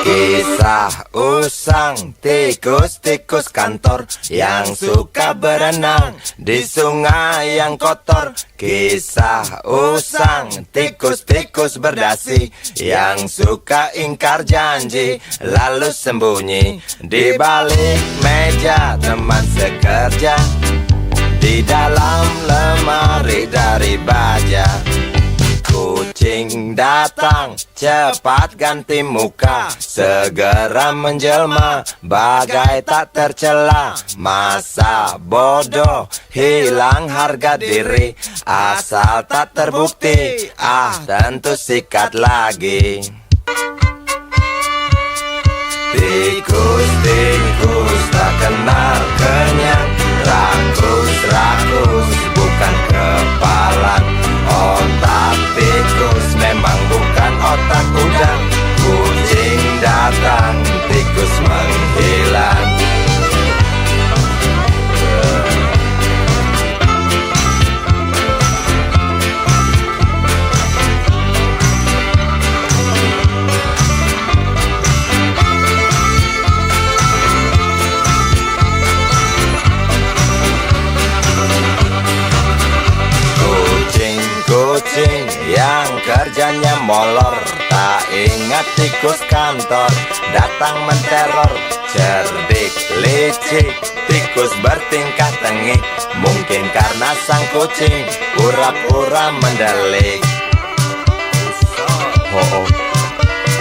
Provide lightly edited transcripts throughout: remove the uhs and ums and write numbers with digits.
Kisah usang tikus-tikus kantor yang suka berenang di sungai yang kotor. Kisah usang tikus-tikus berdasi yang suka ingkar janji lalu sembunyi di balik meja teman sekerja, di dalam lemari dari baja. Kucing datang, cepat ganti muka, segera menjelma, bagai tak tercela. Masa bodoh, hilang harga diri, asal tak terbukti, tentu sikat lagi. Tikus-tikus tak kenal kenyang, rakus-rakus bukan kepalan. Otak tikus memang bukan otak udang. Kucing datang, tikus menghilang. Kucing yang kerjanya molor, tak ingat tikus kantor datang menteror. Cerdik, licik, tikus bertingkah tengik, mungkin karena sang kucing pura-pura mendelik.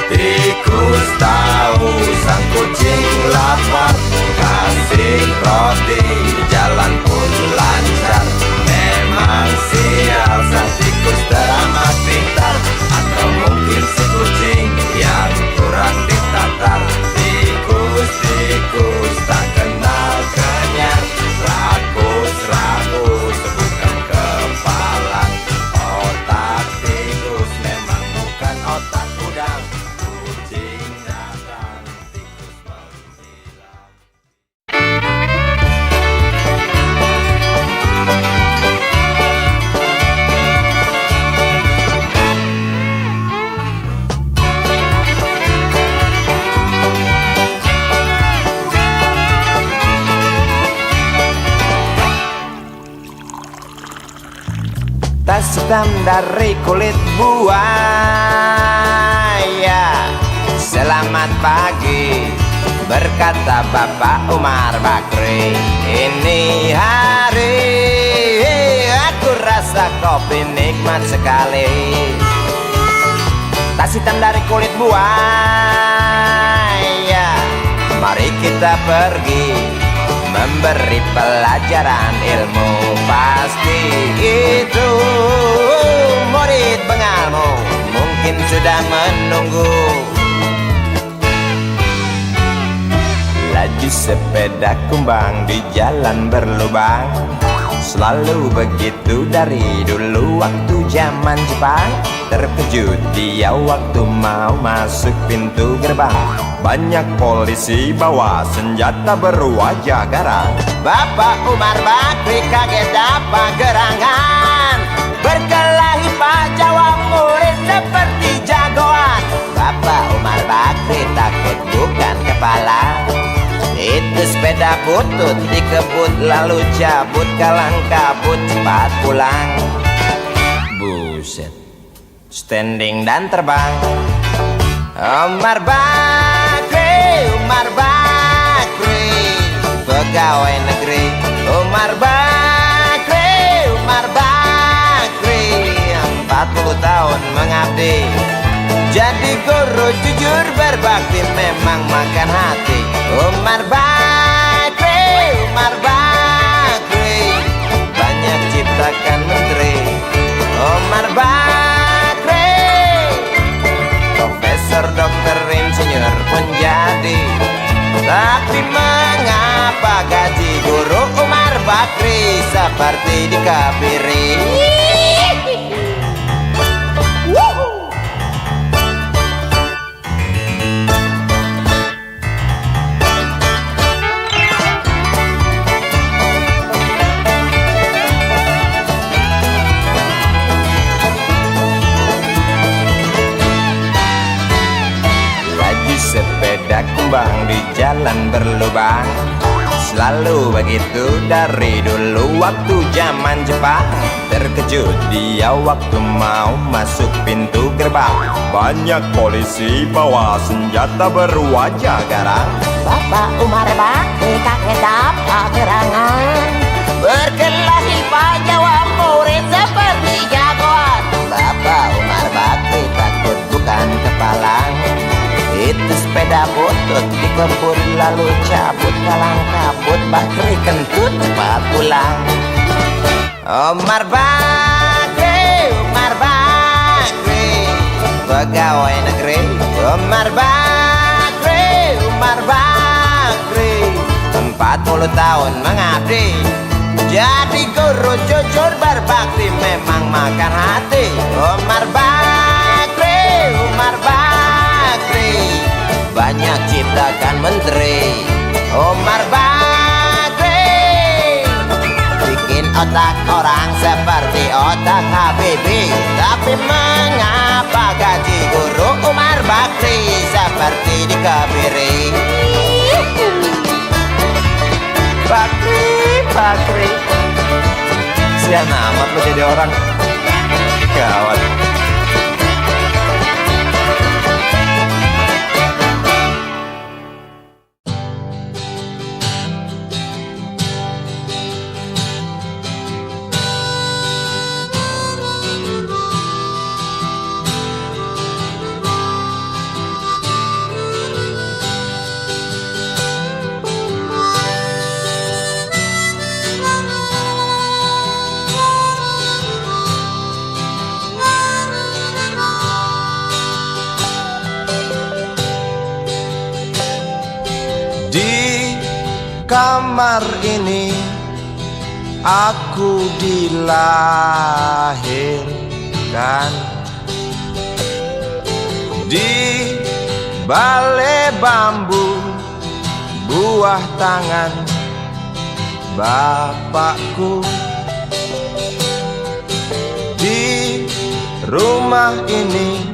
Tikus tahu sang kucing lapar, kasih roti, jalan pun lancar. Memang sial sang tikus teramat pintar, atau mungkin si kucing yang kurang ditatar. Tikus-tikus tak kenal kenyang, rakus-rakus bukan kepalang. Otak tikus memang bukan otak udang. Kucing datang, tikus menghilang. Tas hitam dari kulit buaya. Selamat pagi, berkata Bapak Umar Bakri. Ini hari aku rasa kopi nikmat sekali. Tas hitam dari kulit buaya, mari kita pergi memberi pelajaran ilmu. Pasti itu murid pengalmu, mungkin sudah menunggu. Laju sepeda kumbang di jalan berlubang, selalu begitu dari dulu waktu zaman Jepang. Terkejut dia waktu mau masuk pintu gerbang, banyak polisi bawa senjata berwajah garang. Bapak Umar Bakri kaget dapat gerangan, berkelahi Pak jawab murid seperti jagoan. Bapak Umar Bakri takut bukan kepala, itu sepeda butut dikebut lalu cabut, kalang kabut cepat pulang. Buset, standing dan terbang. Umar Bakri, pegawai negeri. Umar Bakri, 40 tahun mengabdi, jadi guru jujur berbakti, memang makan hati. Umar Bakri, banyak ciptakan menteri. Umar Bakri, profesor, dokter, insinyur pun jadi. Tapi mengapa gaji guru Umar Bakri seperti dikebiri? sepeda kumbang di jalan berlubang. Selalu begitu dari dulu waktu zaman Jepang. Terkejut dia waktu mau masuk pintu gerbang. Banyak polisi bawa senjata berwajah garang. Bapak Umar Bakri kakek dapat gerangan, berkelahi Pak jawab murid seperti jagoan. Bapak Umar Bakri takut bukan kepalang. Itu sepeda butut dikebut lalu cabut kalang kabut. Bakri kentut cepat pulang. Umar Bakri, Umar Bakri, pegawai negeri. Umar Bakri, Umar Bakri, 40 tahun mengabdi. Jadi guru jujur berbakti memang makan hati. Umar Bakri, Umar Bakri, banyak ciptakan menteri. Umar Bakri bikin otak orang seperti otak Habibie. Tapi mengapa gaji guru Umar Bakri seperti dikebiri? Bakri, Bakri, sian amat lo jadi orang. Gawat. Kamar ini aku dilahirkan, di balai bambu buah tangan bapakku. Di rumah ini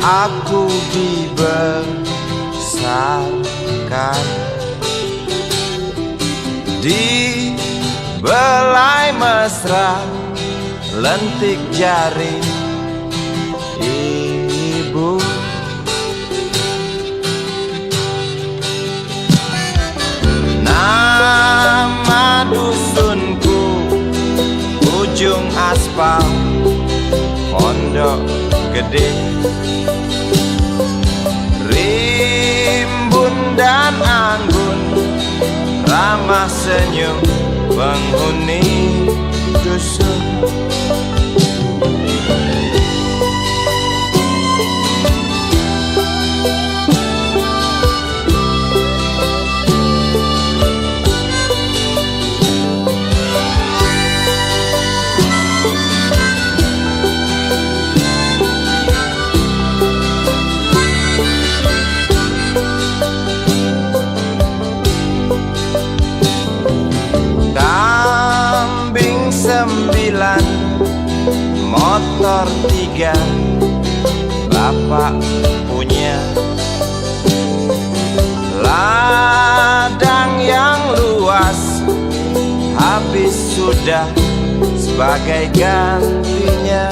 aku dibesarkan, di belai mesra lentik jari ibu. Nama dusunku ujung aspal Pondok Gede. Rimbun dan anggun ramah senyum penghuni dusun. Motor 3 bapak punya, ladang yang luas habis sudah sebagai gantinya.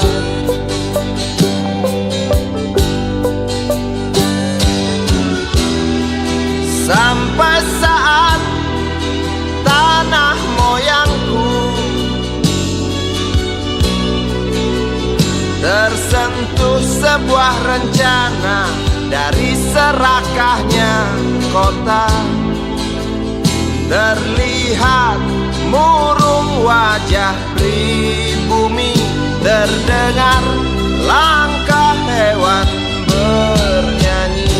Sampai saat tanah moyangku tersentuh sebuah rencana dari serakahnya kota. Terlihat murung wajah pribumi, terdengar langkah hewan bernyanyi.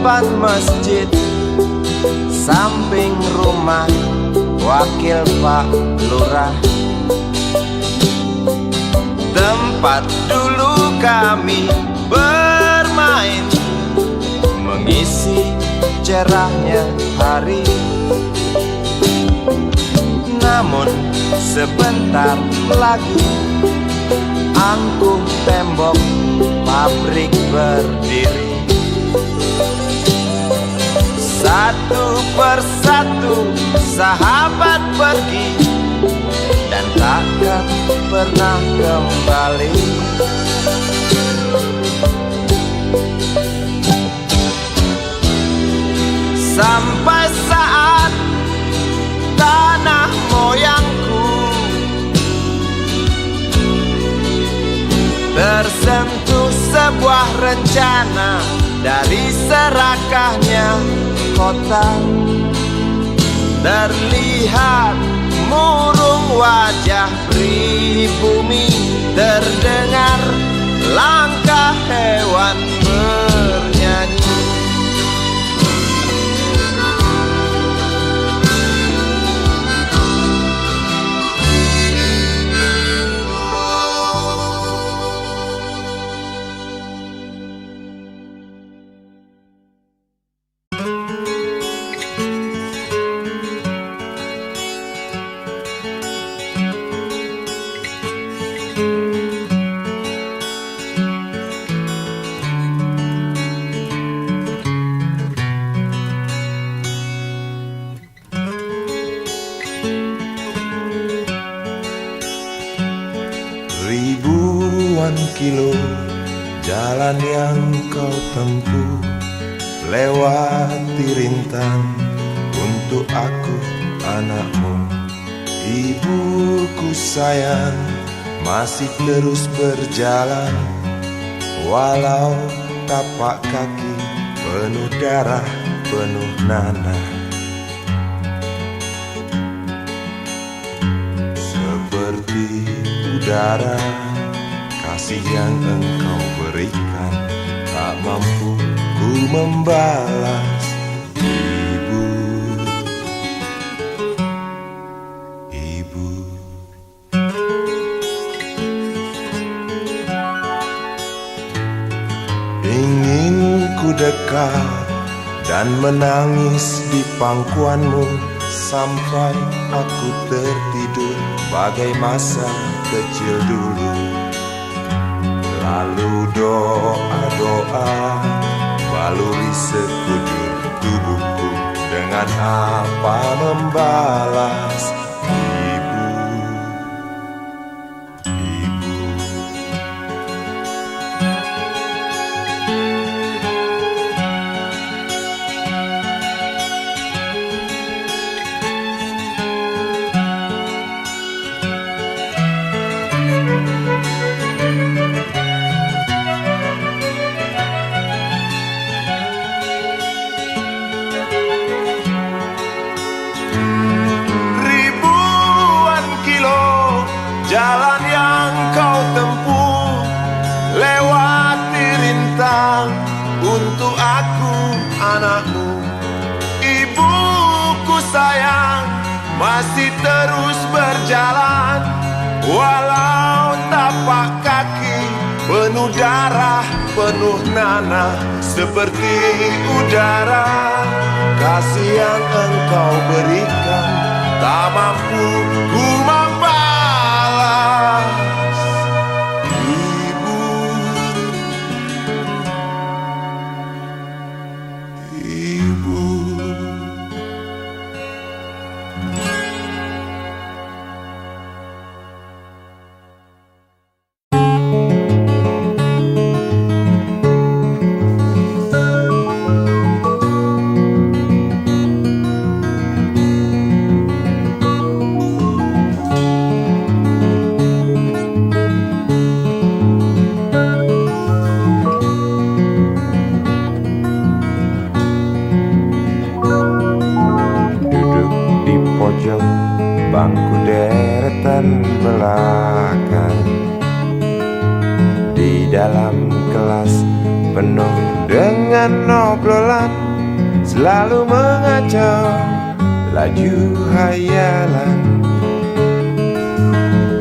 depan masjid, samping rumah wakil Pak Lurah. Tempat dulu kami bermain, mengisi cerahnya hari. Namun sebentar lagi angkuh tembok pabrik berdiri. Satu persatu sahabat pergi dan takkan pernah kembali. Sampai saat tanah moyangku tersentuh sebuah rencana dari serakahnya kota. Terlihat murung wajah pribumi, terdengar langkah hewan bernyanyi. Ribuan kilo jalan yang kau tempuh, lewati rintang untuk aku anakmu. Ibuku sayang masih terus berjalan, walau tapak kaki penuh darah, penuh nanah. Seperti udara, kasih yang engkau berikan tak mampu ku membalas. Ibu, ibu. Ingin ku dekat dan menangis di pangkuanmu sampai aku tertidur bagai masa kecil dulu. Lalu doa-doa baluri sekujur tubuhku, dengan apa membalas. Ibu, ibu. Jalan yang kau tempuh, lewati rintang untuk aku anakmu. Ibuku sayang masih terus berjalan, walau tapak kaki penuh darah, penuh nanah. Seperti udara, kasih yang engkau berikan tak mampu ku membalas. Bangku deretan belakang, di dalam kelas penuh dengan obrolan, selalu mengacau laju hayalan.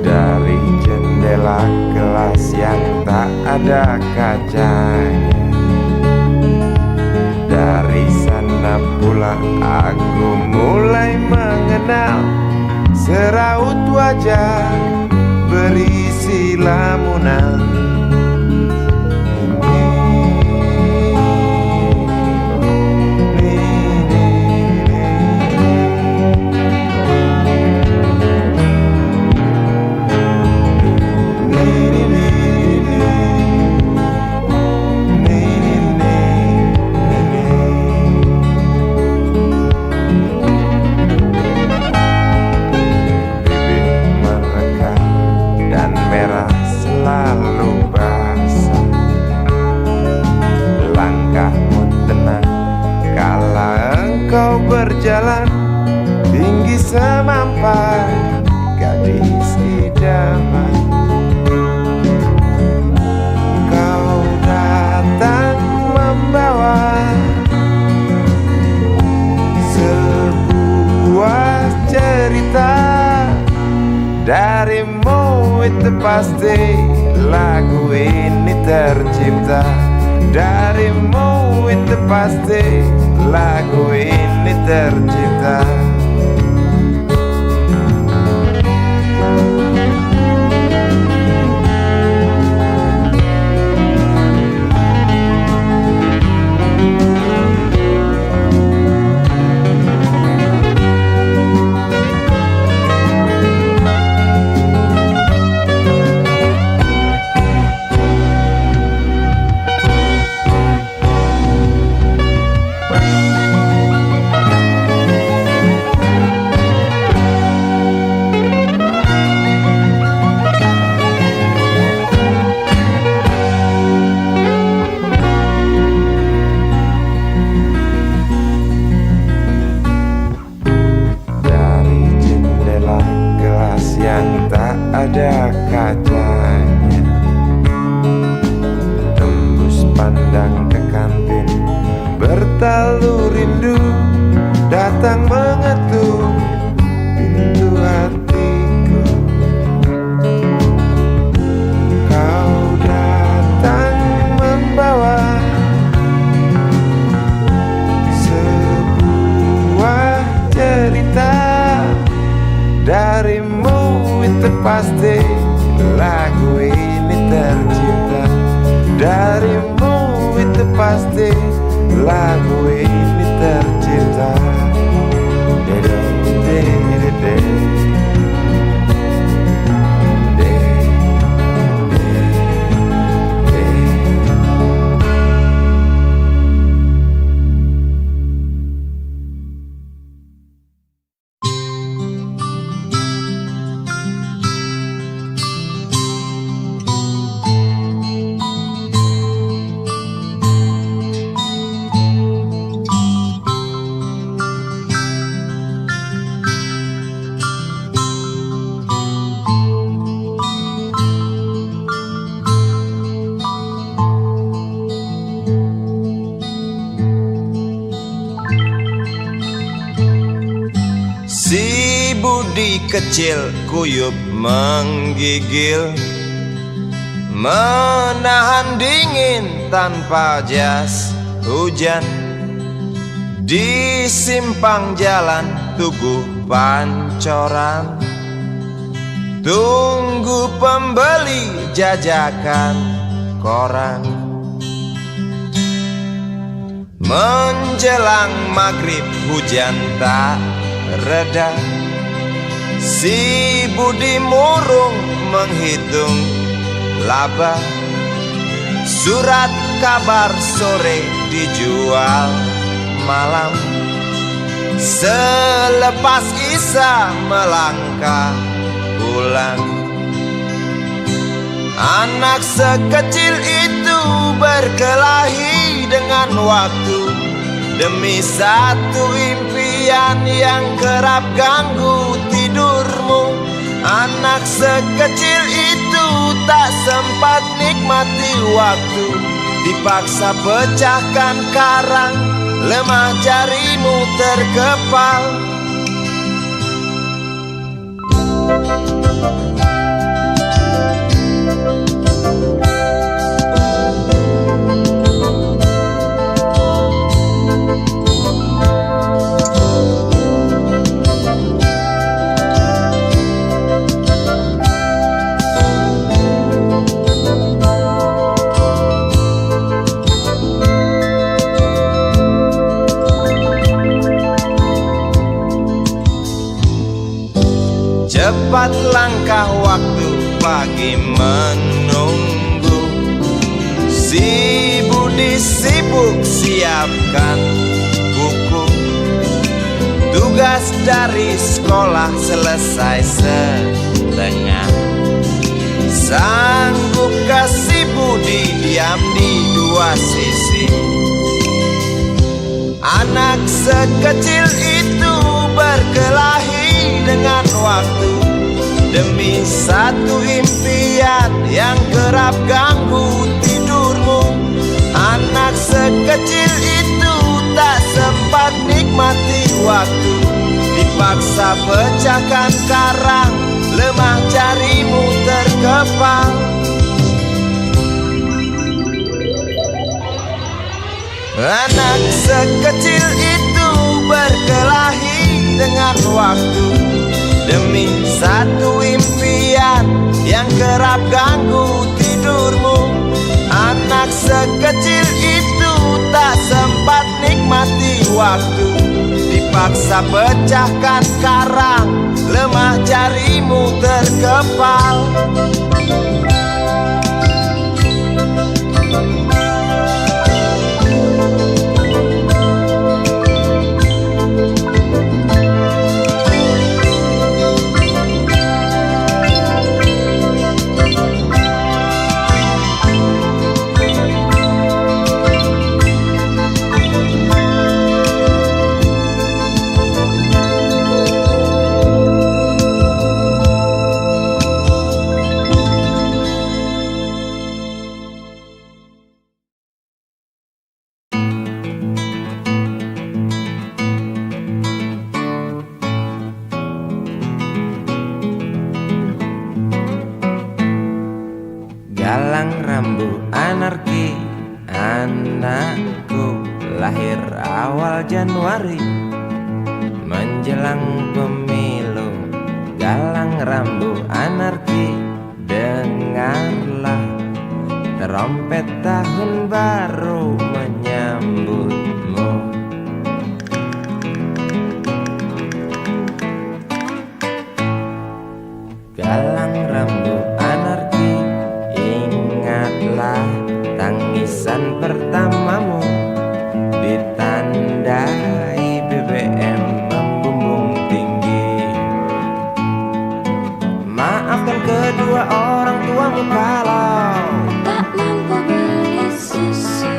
Dari jendela kelas yang tak ada kacanya, dari sana pula aku mulai mengenal seraut wajah berisi lamunan. Berjalan tinggi semampai gadis idaman, kau datang membawa sebuah cerita. Darimu itu pasti lagu ini tercipta. Darimu itu pasti lagu ini tercipta. Ada kacanya, tembus pandang ke kantin, bertalu rindu datang mengetuk pintu hatiku. Kau datang membawa sebuah cerita. Darimu itu pasti lagu ini tercipta. Darimu itu pasti lagu ini tercipta. Si Budi kecil kuyup menggigil, menahan dingin tanpa jas hujan. Di simpang jalan Tugu Pancoran, tunggu pembeli jajakan koran. Menjelang maghrib hujan tak reda, si Budi murung menghitung laba. Surat kabar sore dijual malam. Selepas Isya melangkah pulang. Anak sekecil itu berkelahi dengan waktu demi satu impian yang kerap ganggu tidurmu. Anak sekecil itu tak sempat nikmati waktu dipaksa pecahkan karang, lemah jarimu terkepal. Cepat langkah waktu pagi menunggu, si Budi sibuk siapkan buku. Tugas dari sekolah selesai setengah. Sanggup kasih Budi diam di dua sisi. Anak sekecil itu berkelahi dengan waktu demi satu impian yang kerap ganggu tidurmu. Anak sekecil itu tak sempat nikmati waktu, dipaksa pecahkan karang, lemah jarimu terkepal. Anak sekecil itu berkelahi dengan waktu demi satu impian yang kerap ganggu tidurmu. Anak sekecil itu tak sempat nikmati waktu, dipaksa pecahkan karang, lemah jarimu terkepal. Galang rambu anarki, anakku lahir awal Januari menjelang pemilu. Galang rambu anarki, dengarlah trompet tahun baru menyambutmu. Galang rambu anarki, ingatlah tangisan pertamamu, ditandai BBM membumbung tinggi. Maafkan kedua orang tuamu kalau tak mampu beli susu.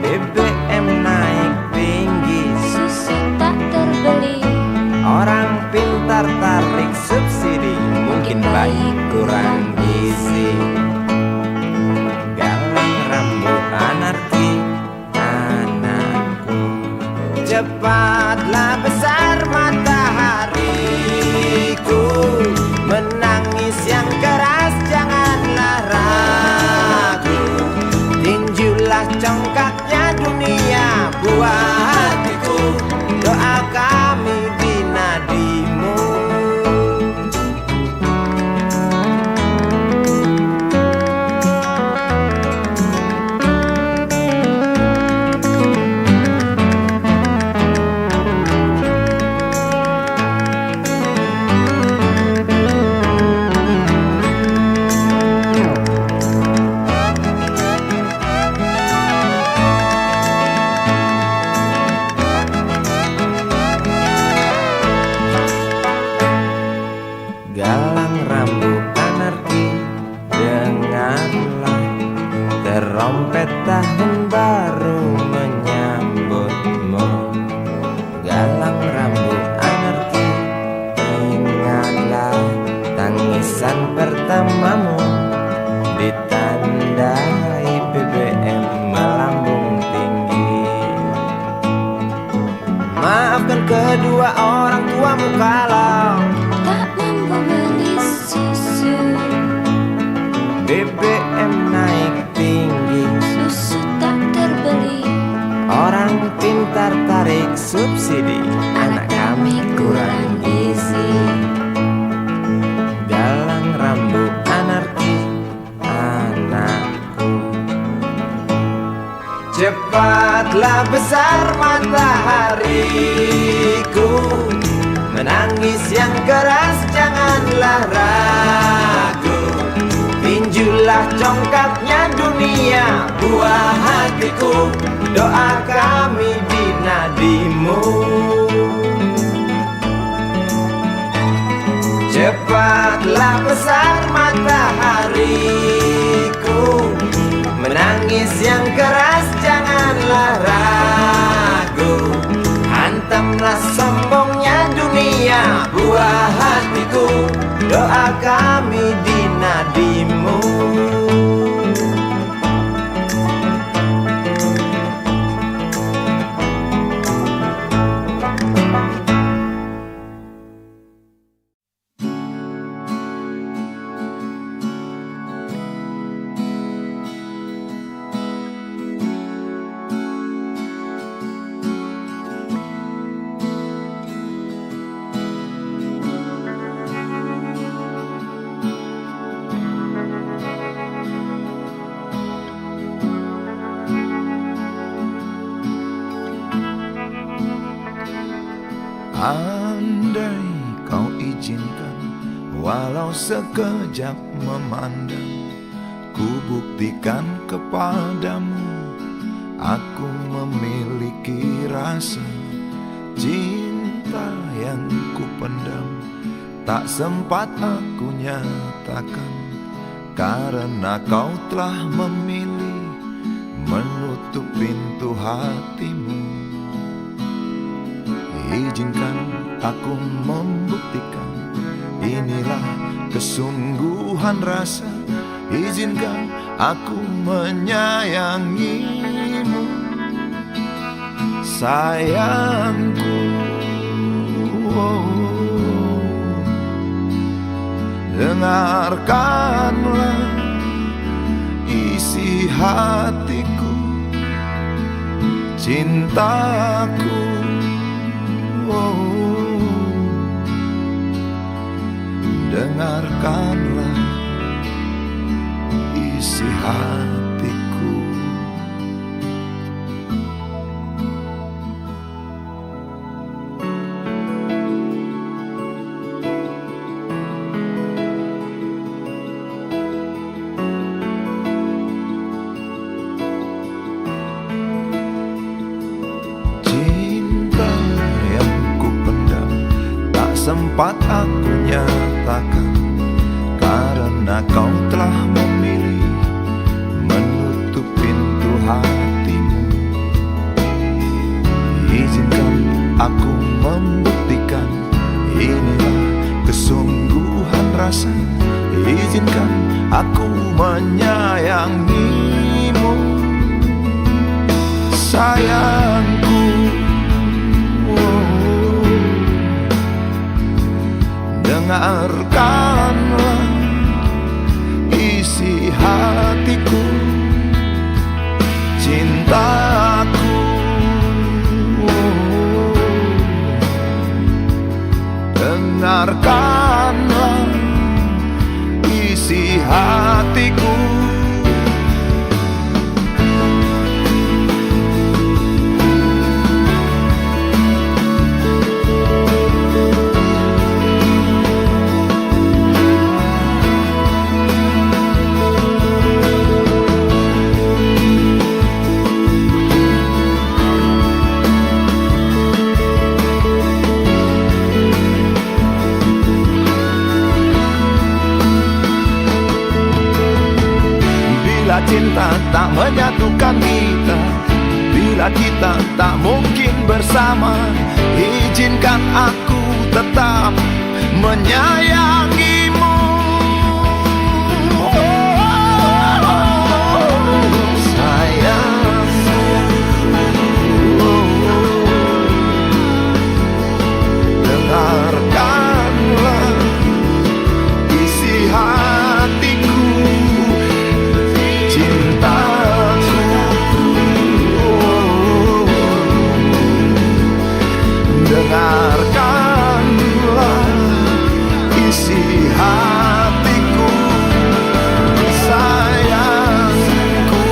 BBM naik tinggi, Susu tak terbeli. orang pintar tarik subsidi, mungkin bayi kurang gizi. Galang rambu anarki, anakku, cepatlah besar matahariku. Menangis yang keras janganlah ragu, tinjulah congkaknya dunia buat hatiku. Doa kami di nadimu. Galang rambu anarki, dengarlah terompet tahun baru menyambutmu. Galang rambu anarki, ingatlah tangisan pertamamu, ditandai tak mampu beli susu. BBM naik tinggi, Susu tak terbeli, orang pintar tarik subsidi, anak kami kurang gizi. Dalang rambut anarki, anakku. Cepatlah besar matahariku, menangis yang keras janganlah ragu. Tinjulah congkaknya dunia, buah hatiku, doa kami di nadimu. Cepatlah besar matahariku, menangis yang keras janganlah ragu. Hantamlah sombongnya dunia, buah hatiku, doa kami di nadimu. Andai kau izinkan, walau sekejap memandang, ku buktikan kepadamu, aku memiliki rasa cinta yang ku pendam. Tak sempat aku nyatakan, karena kau telah memilih menutup pintu hatimu. Izinkan aku membuktikan, inilah kesungguhan rasa. Izinkan aku menyayangimu, sayangku. Dengarkanlah isi hatiku, cintaku. Dengarkanlah isi hatiku. Cinta yang ku pendam, tak sempat aku nyatakan, karena kau telah memilih menutup pintu hatimu. Izinkan aku membuktikan, inilah kesungguhan rasa. Izinkan aku menyayangimu, sayangku. Dengarkanlah isi hatiku, cintaku. Dengarkanlah isi hatiku. Bila cinta tak menyatukan kita, bila kita tak mungkin bersama, izinkan aku tetap menyayangimu. Sayang, dengarkan isi hatiku, sayangku.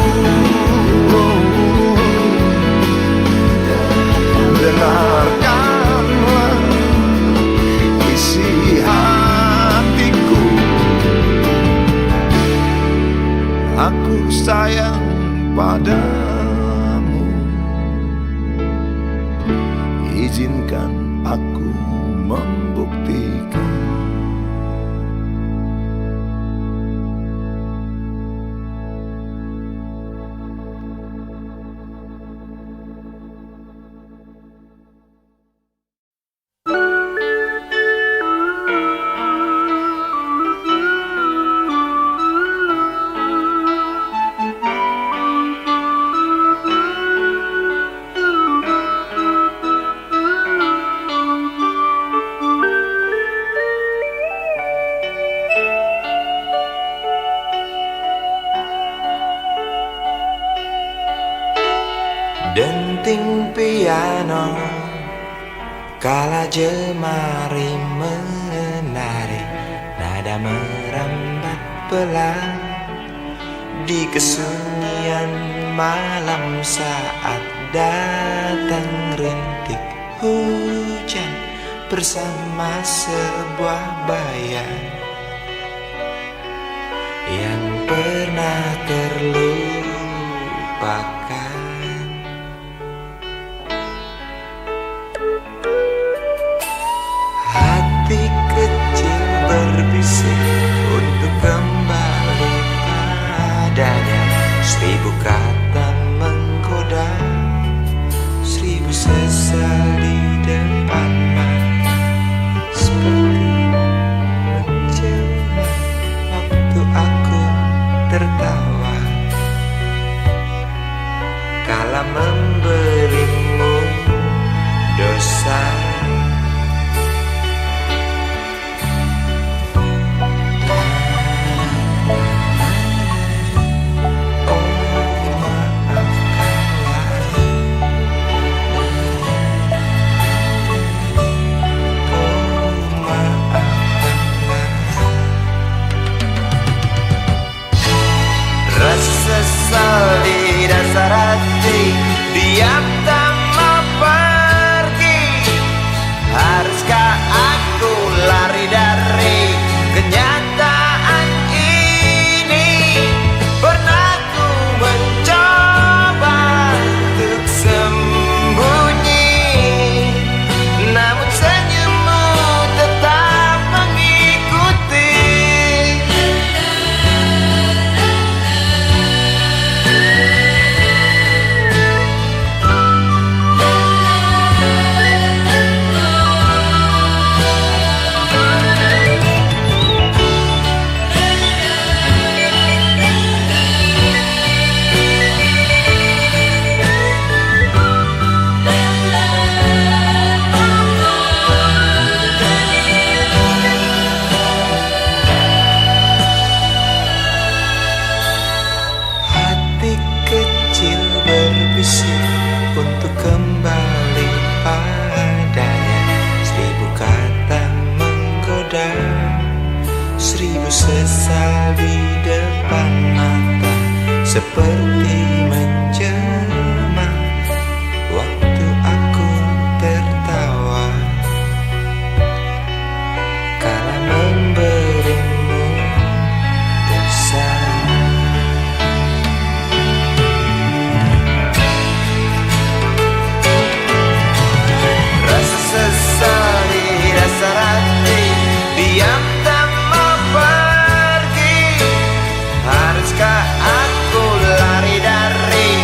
Dengarkanlah isi hatiku. Aku sayang padamu, izinkan aku membuktikan. Denting piano kala jemari menari, nada merambat pelan di kesunyian malam saat datang rintik hujan bersama sebuah bayang yang pernah terlupakan. Hati kecil berbisik untuk kembali padanya. 1000 kata menggoda, 1000 sesal di depan mata. Seperti menjelma waktu aku tertawa kala memberimu dosa. Sesal di dasar hati, diam tak mau pergi. Haruskah aku lari dari kenyataan ini? Pernah ku mencoba untuk sembunyi, namun senyummu tetap mengikuti. Berbisik untuk kembali padanya. 1000 kata menggoda, 1000 sesal di depan mata. Seperti menjelma waktu aku tertawa kala memberimu dosa. Sesal di dasar hati, diam tak mau pergi. Haruskah aku lari dari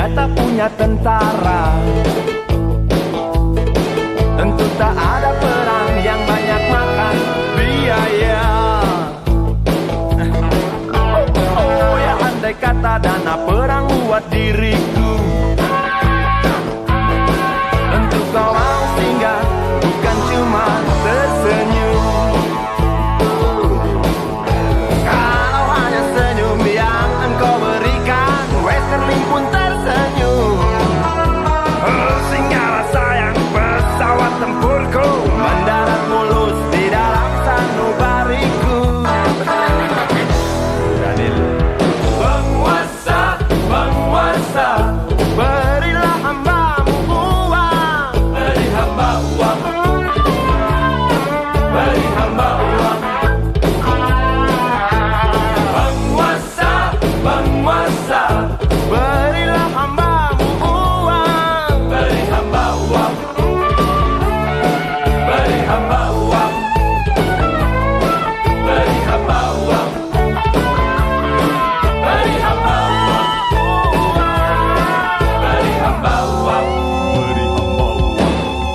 dunia tak punya tentara, tentu tak ada perang yang banyak makan biaya. Oh ya, andai kata dana perang buat diriku, tentu kau mau singgah, bukan cuma tersenyum. Kalau hanya senyum yang engkau berikan, Westerling pun tersenyum. Singgahlah sayang, pesawat tempurku mendarat mulus di dalam sanubariku. Penguasa, penguasa, berilah hambamu uang. Beri hamba uang, beri hamba uang. Penguasa, penguasa, berilah hambamu uang. Beri hamba uang, beri hamba uang, beri hamba uang, beri hamba uang, beri hamba uang,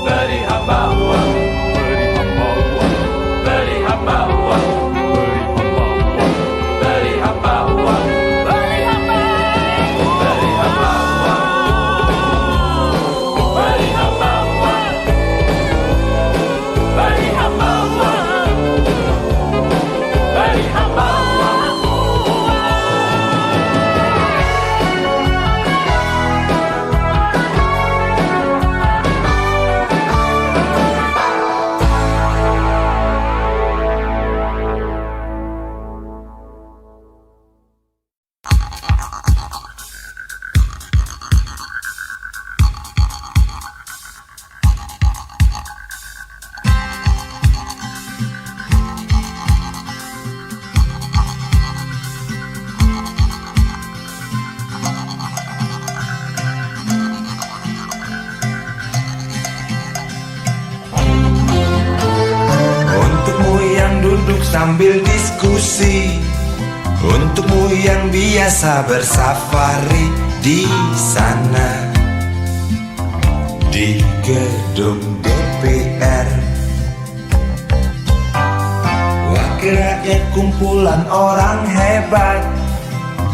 beri hamba uang, beri hamba uang, beri hamba uang, beri hamba uang, beri hamba uang, beri hamba uang, beri hamba uang, beri hamba uang. Untukmu yang duduk sambil diskusi, untukmu yang biasa bersafari di sana, di gedung DPR. Wakil rakyat kumpulan orang hebat,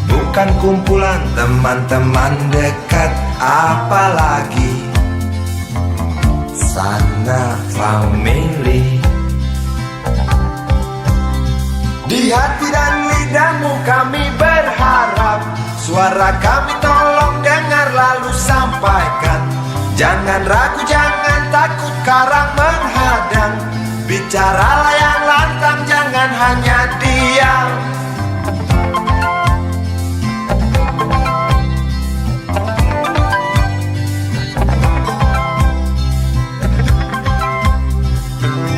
bukan kumpulan teman-teman dekat, apalagi sana family. Di hati dan lidahmu kami berharap, suara kami tolong dengar lalu sampaikan. Jangan ragu, jangan takut karang menghadang, bicaralah yang lantang, jangan hanya diam.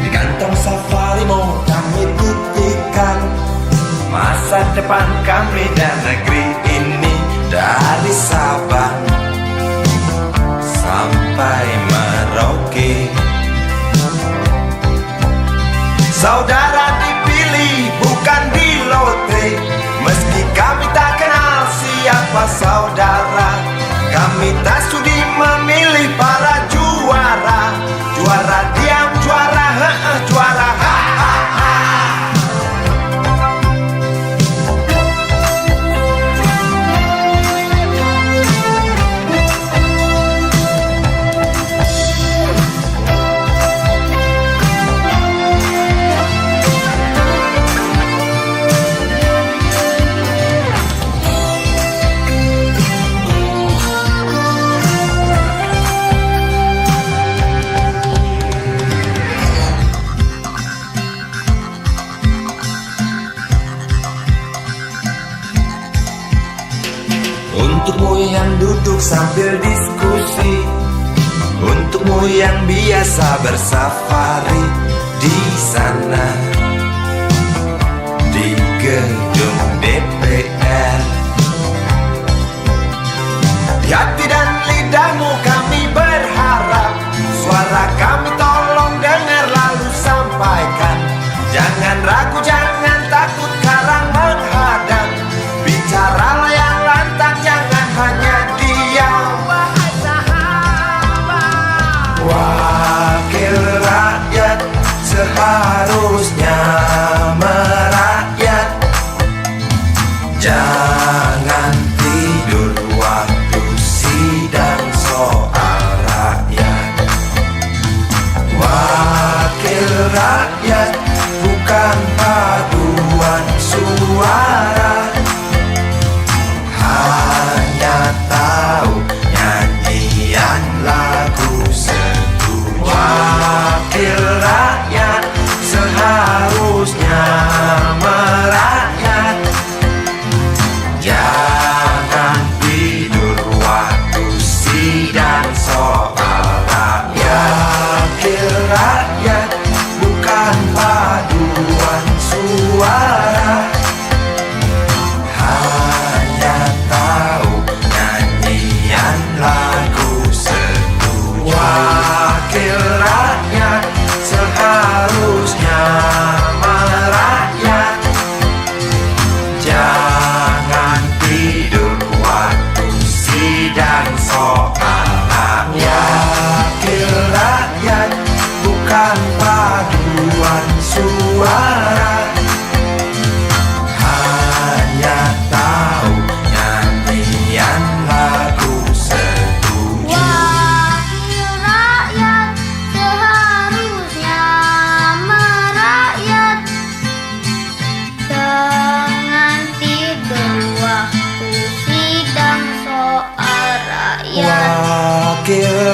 Di kantong safarimu kami titipkan masa depan kami dan negeri ini, dari Sabang sampai Merauke. Saudara dipilih bukan di lotre, meski kami tak kenal siapa saudara. Kami tak sudi memilih para juara, juara diam, juara juara ha. Untukmu yang duduk sambil diskusi, untukmu yang biasa bersafari di sana, di gedung DPR. Di hati dan lidahmu kami berharap, suara kami tolong dengar lalu sampaikan. Jangan ragu, jangan takut karang menghadang, bicaralah yang lantang, jangan hanya diam.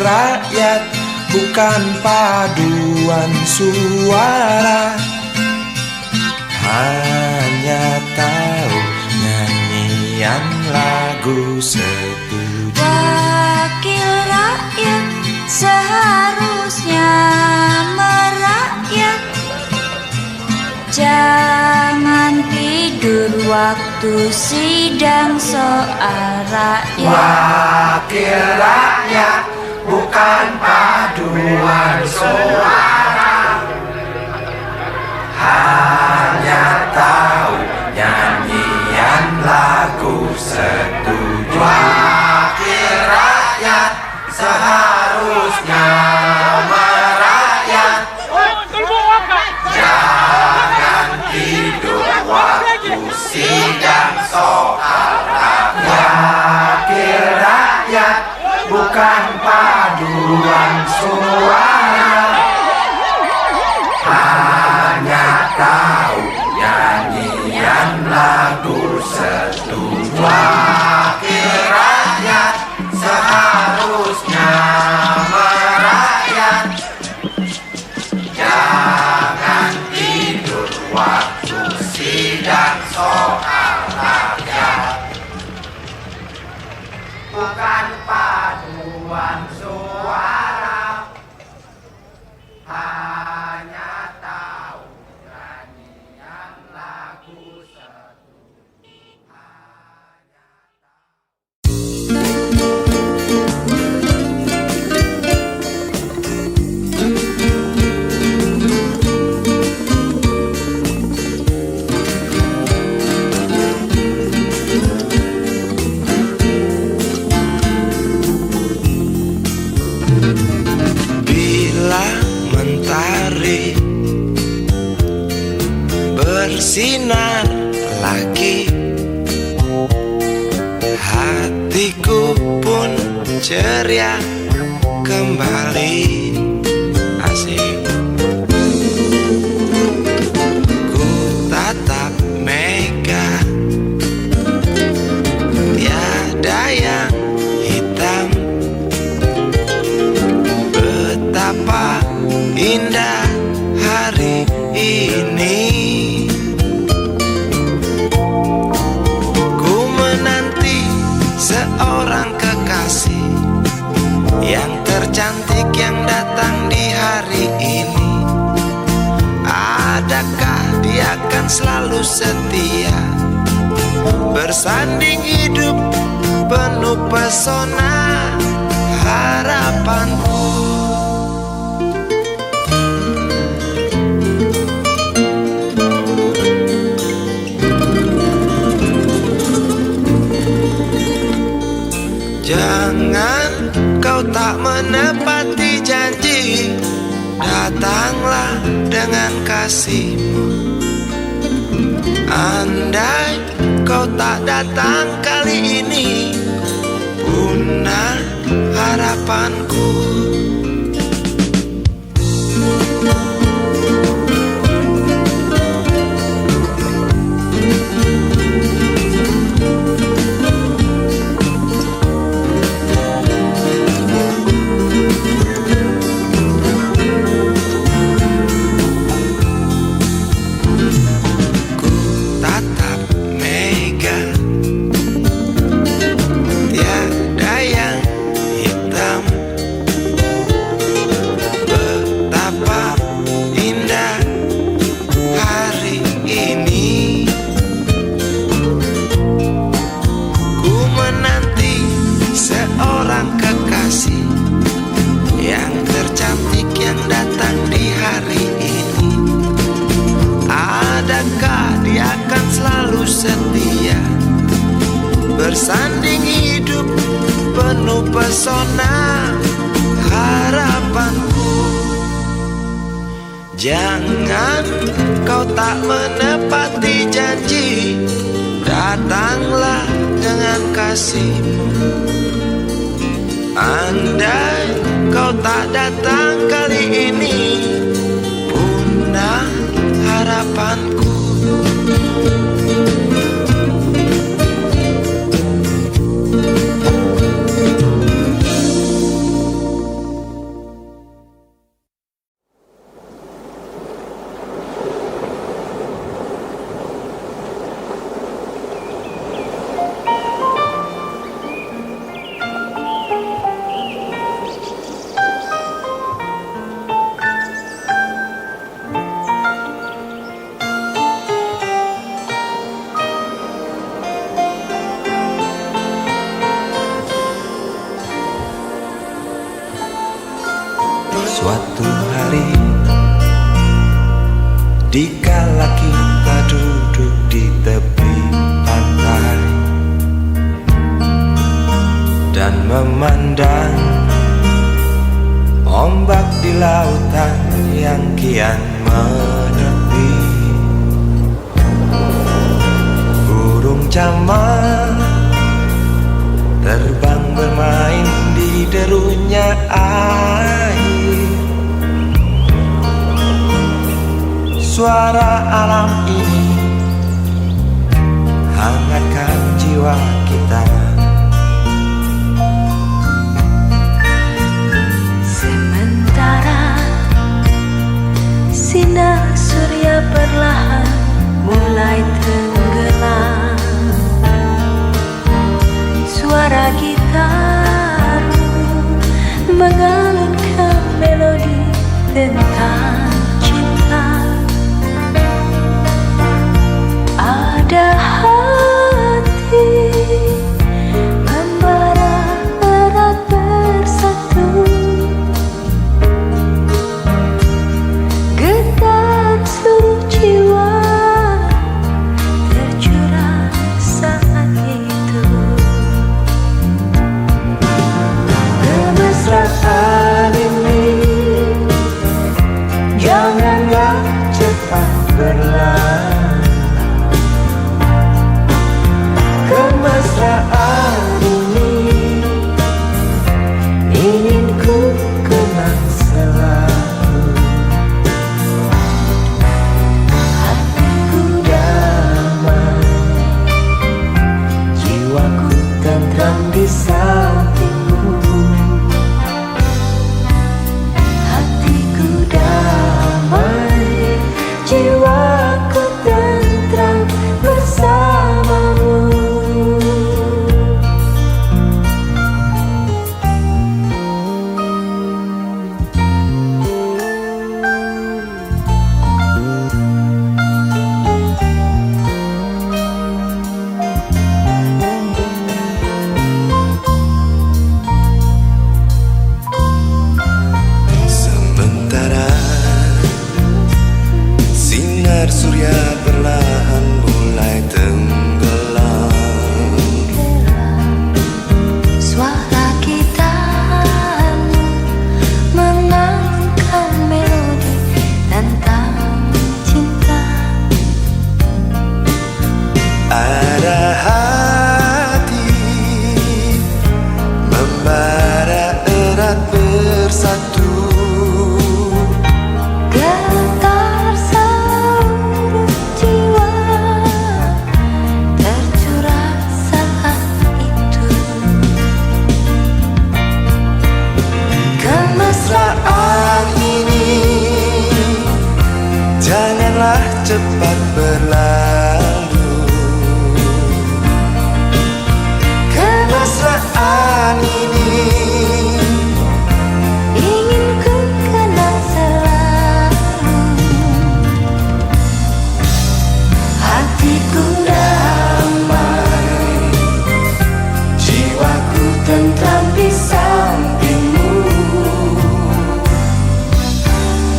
rakyat, bukan paduan suara. Hanya tahu nyanyian lagu setuju. Wakil rakyat seharusnya merakyat. Jangan tidur waktu sidang soal rakyat. Wakil rakyat, bukan paduan suara. Hanya tahu nyanyian lagu setuju. Wakil rakyat seharusnya merakyat. Jangan tidur waktu sidang soal rakyat. Wakil rakyat, bukan paduan suara. Hanya tahu nyanyian lagu setuju. Wakil rakyat seharusnya merakyat. Jangan tidur waktu sidang soal rakyat. Bukan paduan suara. Hanya tahu nyanyian lagu setuju. Bila mentari bersinar lagi, hatiku pun ceria kembali. Asik. Ku tatap mega, tiada yang hitam. Betapa indah hari ini. Ku menanti seorang kekasih yang tercantik yang datang di hari ini. Adakah dia akan selalu setia, bersanding hidup penuh pesona harapanku. Jangan kau tak menepati janji, datanglah dengan kasihmu. Andai kau tak datang kali ini, punah harapanku. Setia bersanding hidup penuh pesona harapanku. Jangan kau tak menepati janji, datanglah dengan kasihmu. Andai kau tak datang kali ini, punah harapanku. Suatu hari dikala kita duduk di tepi pantai dan memandang ombak di lautan yang kian menepi, burung camar terbang bermain di derunya air. Suara alam ini hangatkan jiwa kita. Sementara sinar surya perlahan mulai tenggelam, suara gitar mengalunkan melodi tentang cinta. Ada hati membara erat bersatu, getar seluruh jiwa tercurah saat itu. Kemesraan ini janganlah cepat berlalu. Kemesraan ini ingin ku kenang selalu. Hatiku damai, jiwaku tentram di sampingmu. Hatiku damai, jiwaku tentram bersamamu. Sementara sinar surya perlahan mulai tenggelam, Suara gitar mengalunkan melodi tentang cinta. ada hati membara erat bersatu, Getar seluruh jiwa tercurah saat itu. kemesraan ini janganlah cepat berlalu. Kemesraan ini Ingin ku kenang selalu. Hatiku damai, jiwaku tentram di sampingmu.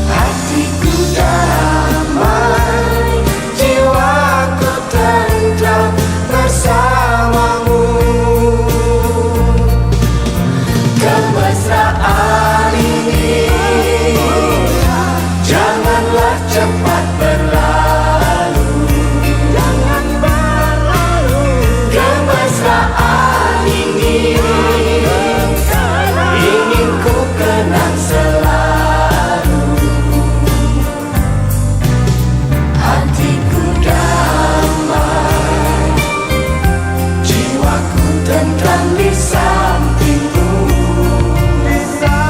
Hatiku damai, jiwaku tentram bersamamu. Kemesraan ini janganlah cepat berlalu. Jangan berlalu. Kemesraan ini ingin ku kenang selalu. Hatiku damai, jiwaku tentram di sampingmu. Di sampingmu.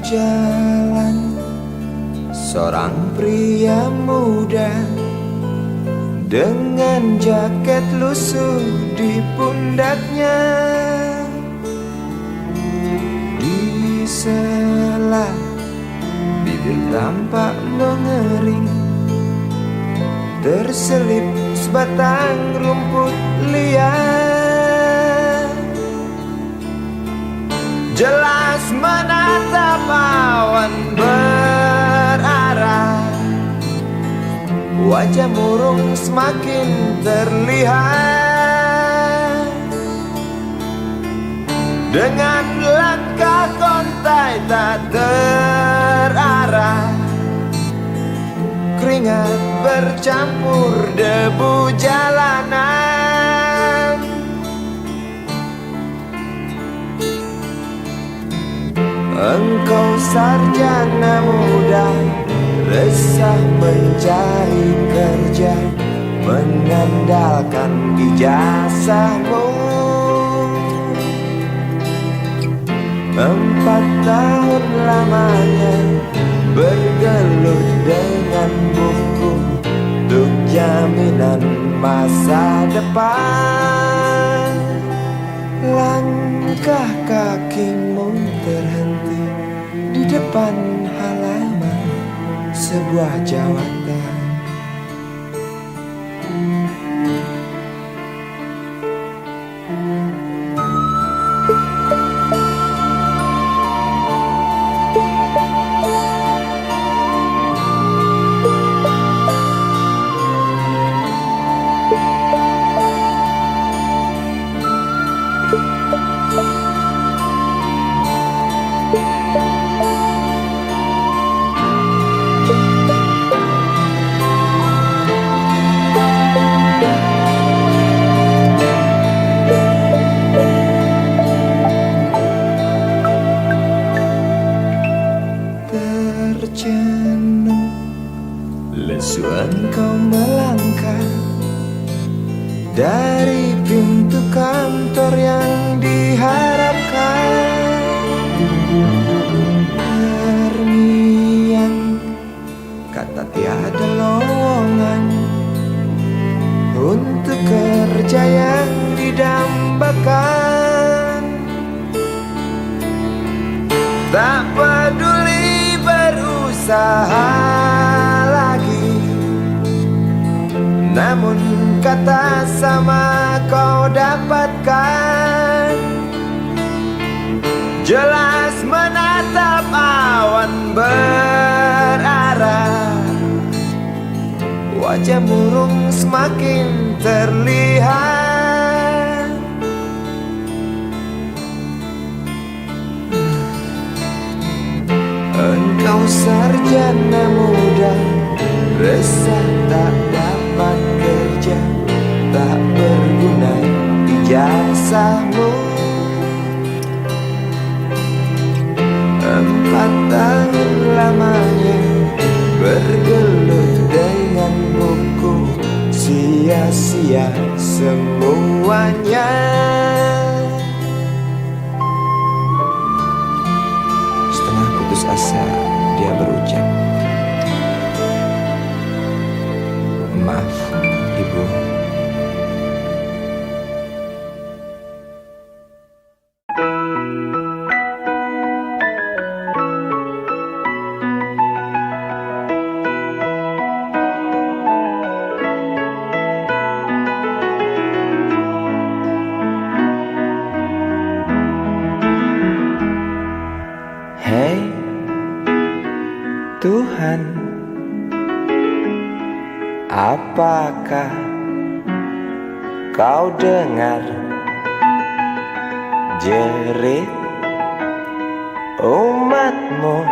jalan, seorang pria muda dengan jaket lusuh di pundaknya. Di sela bibir tampak mengering, terselip sebatang rumput liar. Jelas menatap awan berarah, wajah murung semakin terlihat. Dengan langkah kontai tak terarah, keringat bercampur debu jalanan. Engkau sarjana muda, resah mencari kerja, mengandalkan ijazahmu. 4 tahun lamanya bergelut dengan buku untuk jaminan masa depan. Langkah kakimu terhenti di depan halaman sebuah jawatan. Terjenuh lesu engkau melangkah dari pintu kantor yang diharapkan. Terngiang kata tiada lowongan untuk kerja yang didambakan. Tak peduli berusaha lagi, namun kata sama kau dapatkan. Jelas menatap awan berarah, wajah murung semakin terlihat. Engkau sarjana muda, resah tak dapat kerja, tak berguna ijazahmu. 4 tahun lamanya bergelut dengan buku, sia-sia semuanya. Setengah putus asa dia berucap, "Maaf, Ibu." Hei Tuhan, apakah kau dengar jerit umatmu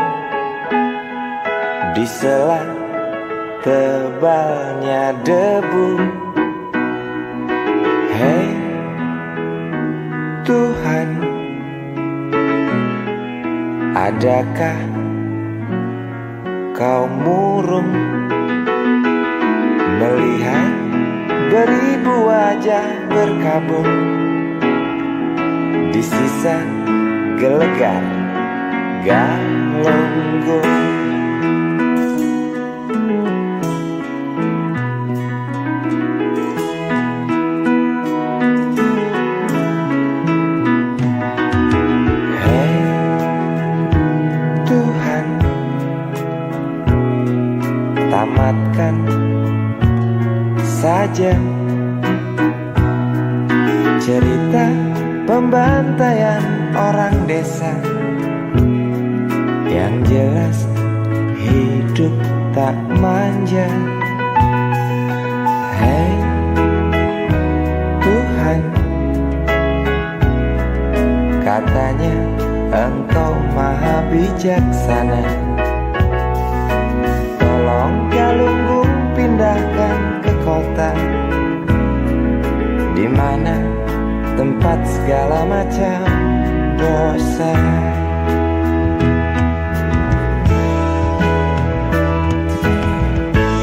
di sela tebalnya debu? Hei Tuhan, adakah kau murung melihat beribu wajah berkabung di sisa gelegar Galunggung. Hei Tuhan, tamatkan saja cerita pembantaian orang desa. Yang jelas hidup tak manja. Hei Tuhan, katanya Engkau maha bijaksana. Tolong Galunggung pindahkan ke kota, di mana tempat segala macam dosa.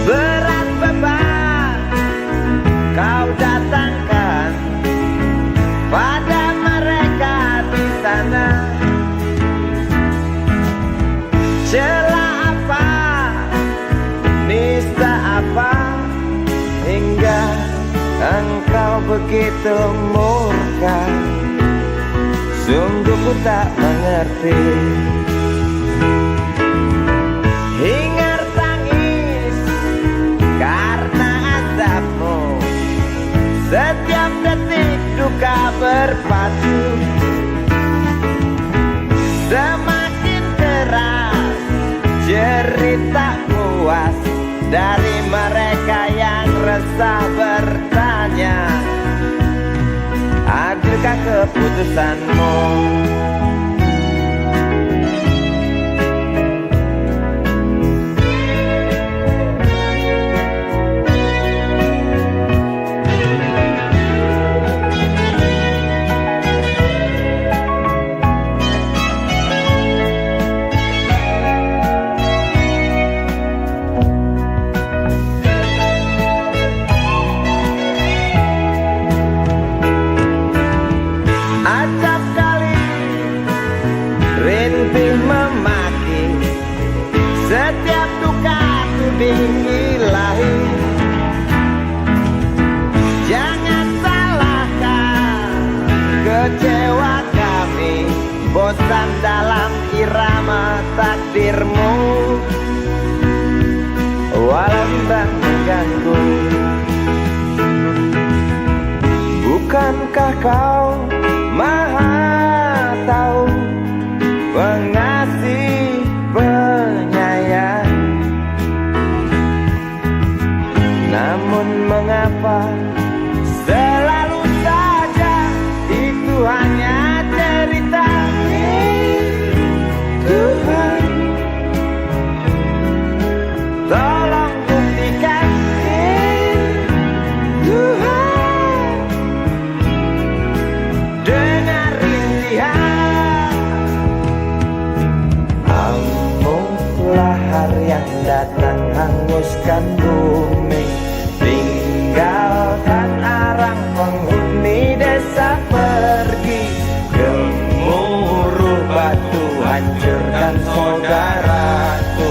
Berat beban kau datangkan pada mereka di sana. Celah apa, nista apa, hingga Engkau begitu murka. Sungguh ku tak mengerti. Hingar tangis karena azabmu, setiap detik duka berpacu. Semakin keras cerita puas dari mereka yang resah bertanya, adilkah keputusanmu? Acap kali rintih memaki, setiap duka tuding ilahi. Jangan salahkan kecewa kami, bosan dalam irama takdirmu. Walau bimbang mengganggu, bukankah kau Maha tahu, pengasih, penyayang? Namun mengapa selalu saja itu hanya cerita? Tuhan, tolong buktikan. Tuhan, dengar rintihan. Lahar yang datang hanguskan bumi, tinggalkan arang penghuni desa pergi. Gemuruh batu hancurkan saudaraku,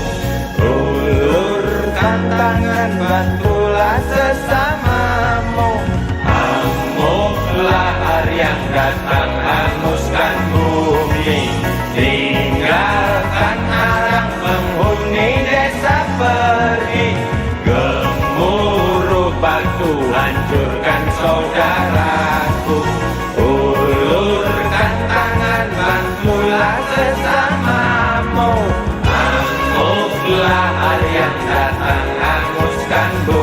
ulurkan tangan bantulah sesamamu. Amuk lahar yang datang hanguskan bumi, tinggalkan arang penghuni desa pergi. Gemuruh batu hancurkan saudaraku, ulurkan tangan bantulah sesamamu. Amuk lahar yang datang hanguskan bumi,